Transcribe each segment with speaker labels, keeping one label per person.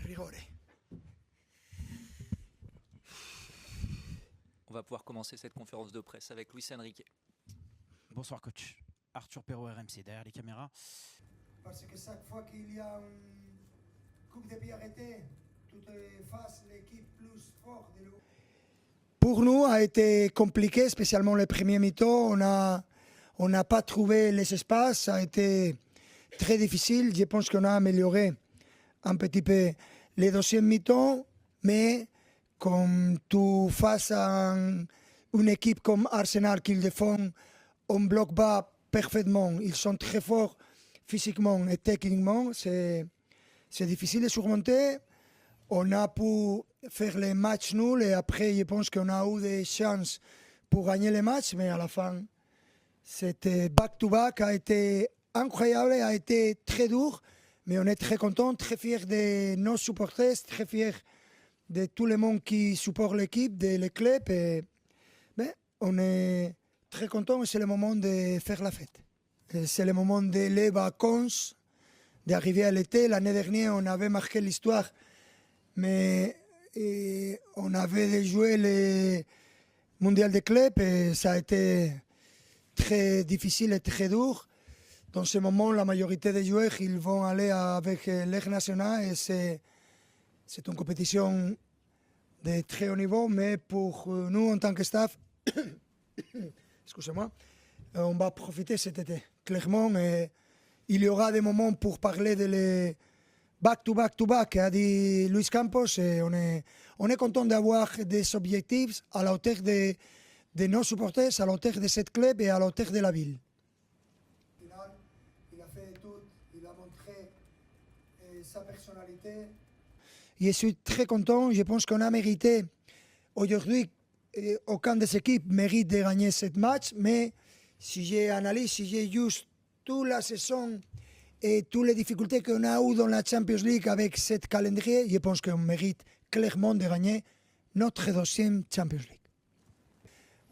Speaker 1: rigore.
Speaker 2: On va pouvoir commencer cette conférence de presse avec Luis Enrique.
Speaker 3: Bonsoir coach. Arthur Perrault, RMC, derrière les caméras.
Speaker 1: Parce que chaque fois qu'il y a une coupe de pied arrêtée, tout face l'équipe plus forte de l'eau. Pour nous, a été compliqué, spécialement le premier mi-temps. On n'a pas trouvé les espaces. Ça a été très difficile. Je pense qu'on a amélioré un petit peu les deuxième mi-temps, mais comme tu face à une équipe comme Arsenal qui défend en bloc bas parfaitement, ils sont très forts physiquement et techniquement, c'est difficile de surmonter. On a pu faire les matchs nuls et après, je pense qu'on a eu des chances pour gagner les matchs, mais à la fin, c'était back-to-back, a été incroyable, a été très dur, mais on est très content, très fiers de nos supporters, très fiers de tout le monde qui supporte l'équipe, de l'équipe. Et ben, on est très content et c'est le moment de faire la fête. C'est le moment de les vacances, d'arriver à l'été. L'année dernière, on avait marqué l'histoire, mais on avait joué le mondial des clubs et ça a été très difficile et très dur. Dans ce moment, la majorité des joueurs ils vont aller avec l'air national et c'est une compétition de très haut niveau, mais pour nous en tant que staff, excusez-moi, on va profiter cet été. Clairement, il y aura des moments pour parler de les back-to-back, a dit Luis Campos, et on est content d'avoir des objectifs à la hauteur de nos supporters, à la hauteur de cette club et à la hauteur de la ville. Il a fait tout, il a montré sa personnalité. Je suis très content, je pense qu'on a mérité. Aujourd'hui, aucune des équipes mérite de gagner ce match, mais si j'analyse, si j'ai juste toute la saison et toutes les difficultés qu'on a eues dans la Champions League avec ce calendrier, je pense qu'on mérite clairement de gagner notre deuxième Champions League.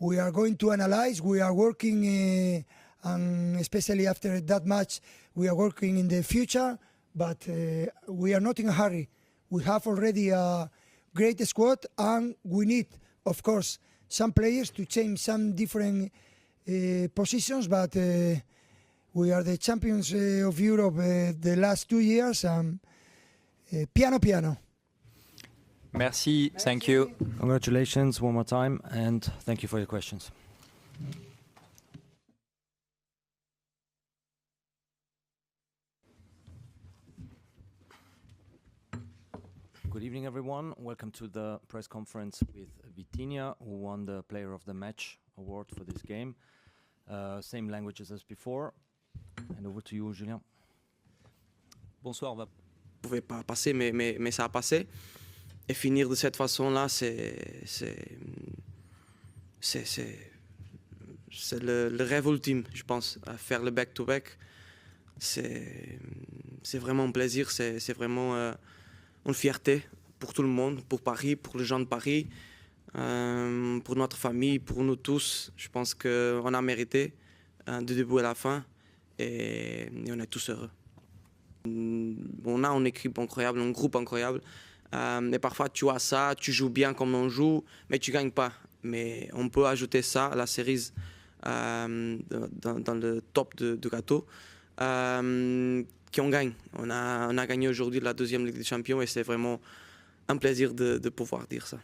Speaker 1: We are going to analyze, we are working, and especially after that match, we are working in the future, but we are not in a hurry. We have already a great squad and we need, of course, some players to change some different positions, but we are the champions of Europe the last 2 years. Piano.
Speaker 2: Merci, thank you.
Speaker 4: Congratulations one more time and thank you for your questions. Good evening, everyone. Welcome to the press conference with Vitinha, who won the Player of the Match award for this game. Same languages as before. And over to you, Julien.
Speaker 2: Bonsoir, on va...
Speaker 5: Ça ne pouvait pas passer, mais ça a passé. Et finir de cette façon-là, c'est le rêve ultime, je pense. Faire le back-to-back, c'est vraiment un plaisir, c'est vraiment une fierté pour tout le monde, pour Paris, pour les gens de Paris, pour notre famille, pour nous tous. Je pense qu'on a mérité du début à la fin et on est tous heureux. On a une équipe incroyable, un groupe incroyable. Et parfois tu as ça, tu joues bien comme on joue, mais tu ne gagnes pas. Mais on peut ajouter ça à la série dans le top du gâteau. Qu'on gagne. On a gagné aujourd'hui la deuxième Ligue des Champions et c'est vraiment un plaisir de pouvoir dire ça.